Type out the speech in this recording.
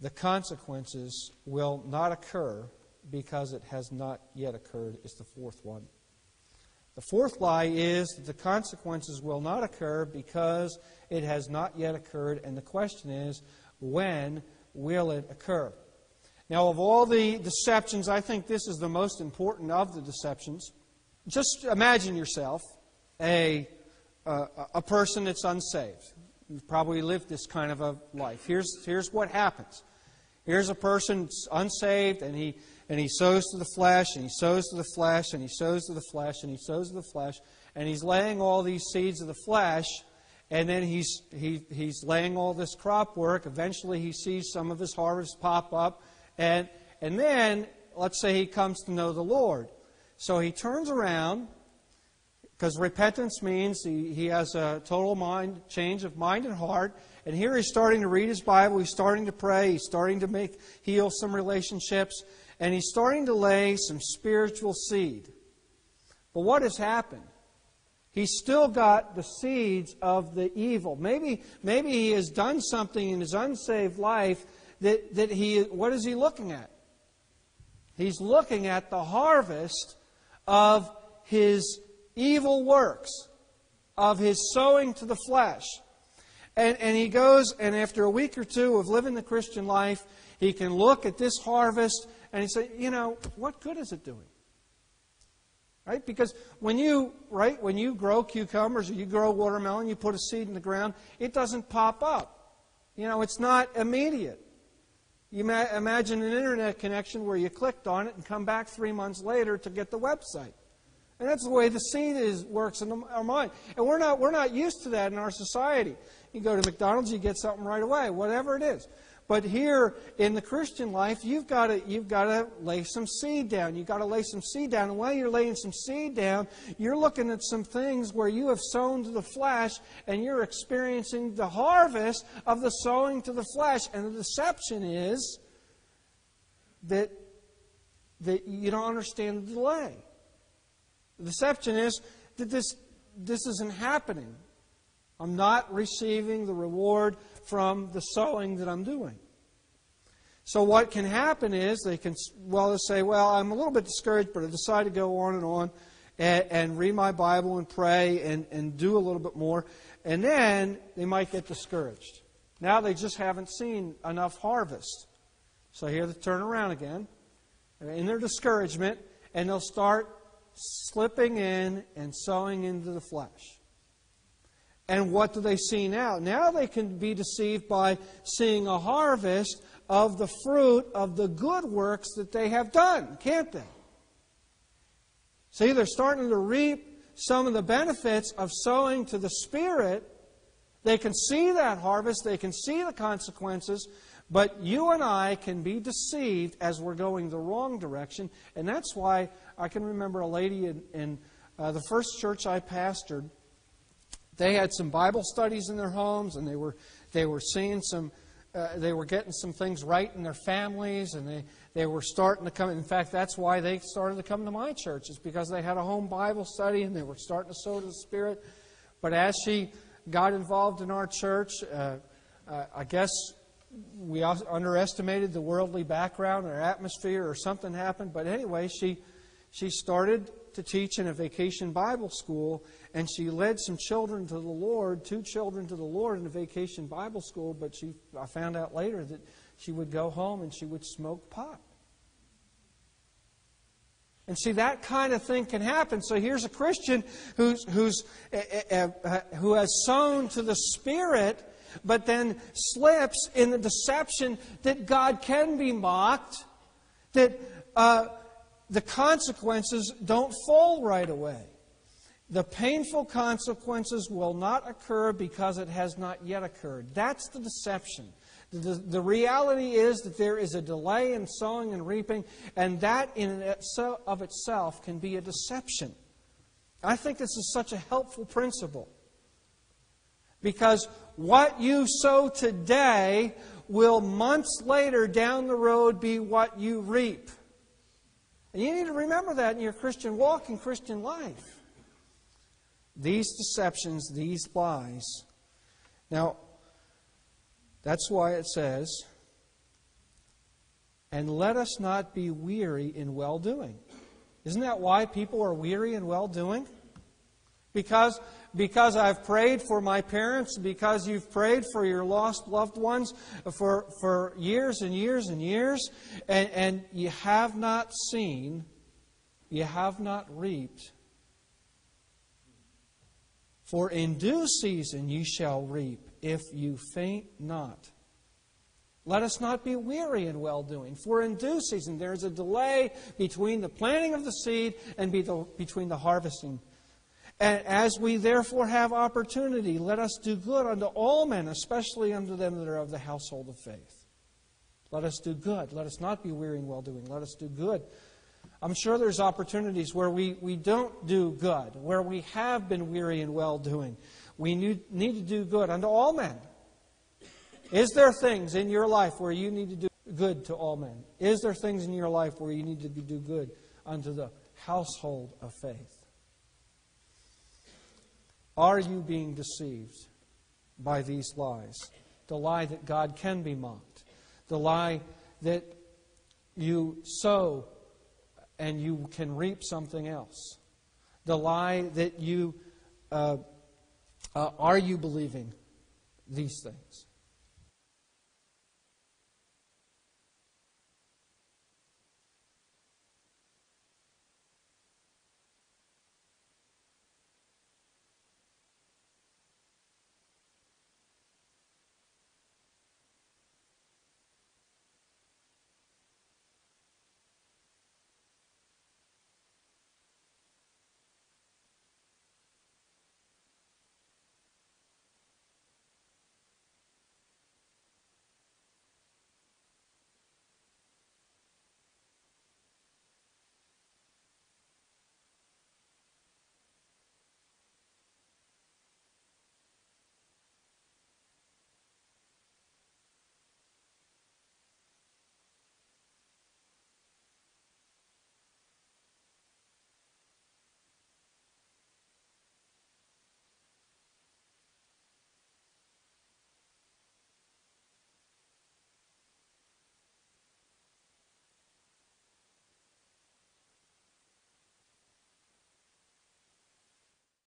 the consequences will not occur because it has not yet occurred is the fourth one. The fourth lie is that the consequences will not occur because it has not yet occurred, and the question is, when will it occur? Now, of all the deceptions, I think this is the most important of the deceptions. Just imagine yourself a person that's unsaved. You've probably lived this kind of a life. Here's what happens. Here's a person that's unsaved, and he sows to the flesh, and he sows to the flesh, and he sows to the flesh, and he sows to the flesh, and he's laying all these seeds of the flesh, and then he's laying all this crop work. Eventually he sees some of his harvest pop up, and then, let's say he comes to know the Lord. So he turns around, because repentance means he has a total change of mind and heart. And here he's starting to read his Bible, he's starting to pray, he's starting to heal some relationships, and he's starting to lay some spiritual seed. But what has happened? He's still got the seeds of the evil. Maybe he has done something in his unsaved life what is he looking at? He's looking at the harvest of his evil works, of his sowing to the flesh. And he goes, and after a week or two of living the Christian life, he can look at this harvest and he say, what good is it doing? Right? Because when you grow cucumbers or you grow watermelon, you put a seed in the ground, it doesn't pop up. It's not immediate. You imagine an internet connection where you clicked on it and come back 3 months later to get the website. And that's the way the seed works in our mind. And we're not used to that in our society. You go to McDonald's, you get something right away, whatever it is. But here in the Christian life, you've got to lay some seed down. You've got to lay some seed down. And while you're laying some seed down, you're looking at some things where you have sown to the flesh, and you're experiencing the harvest of the sowing to the flesh. And the deception is that you don't understand the delay. The deception is that this isn't happening. I'm not receiving the reward from the sowing that I'm doing. So what can happen is they say, I'm a little bit discouraged, but I decide to go on and read my Bible and pray and do a little bit more. And then they might get discouraged. Now they just haven't seen enough harvest. So here they turn around again in their discouragement, and they'll start slipping in and sowing into the flesh. And what do they see now? Now they can be deceived by seeing a harvest of the fruit of the good works that they have done, can't they? See, they're starting to reap some of the benefits of sowing to the Spirit. They can see that harvest, they can see the consequences, but you and I can be deceived as we're going the wrong direction. And that's why I can remember a lady in the first church I pastored. They had some Bible studies in their homes, and they were seeing they were getting some things right in their families, and they were starting to come. In fact, that's why they started to come to my church. It's because they had a home Bible study, and they were starting to sow to the Spirit. But as she got involved in our church, I guess we underestimated the worldly background or atmosphere, or something happened. But anyway, she started to teach in a vacation Bible school, and she led some children to the Lord, 2 children to the Lord in a vacation Bible school, but I found out later that she would go home and she would smoke pot. And see, that kind of thing can happen. So here's a Christian who has sown to the Spirit, but then slips in the deception that God can be mocked, that the consequences don't fall right away. The painful consequences will not occur because it has not yet occurred. That's the deception. The reality is that there is a delay in sowing and reaping, and that in of itself can be a deception. I think this is such a helpful principle. Because what you sow today will months later down the road be what you reap. And you need to remember that in your Christian walk and Christian life. These deceptions, these lies. Now, that's why it says, And let us not be weary in well-doing. Isn't that why people are weary in well-doing? Because I've prayed for my parents, because you've prayed for your lost loved ones for years and years and years, and you have not seen, you have not reaped. For in due season ye shall reap, if you faint not. Let us not be weary in well-doing. For in due season there is a delay between the planting of the seed and between the harvesting. And as we therefore have opportunity, let us do good unto all men, especially unto them that are of the household of faith. Let us do good. Let us not be weary in well-doing. Let us do good. I'm sure there's opportunities where we don't do good, where we have been weary in well-doing. We need to do good unto all men. Is there things in your life where you need to do good to all men? Is there things in your life where you need to do good unto the household of faith? Are you being deceived by these lies? The lie that God can be mocked. The lie that you sow and you can reap something else. The lie that you... are you believing these things?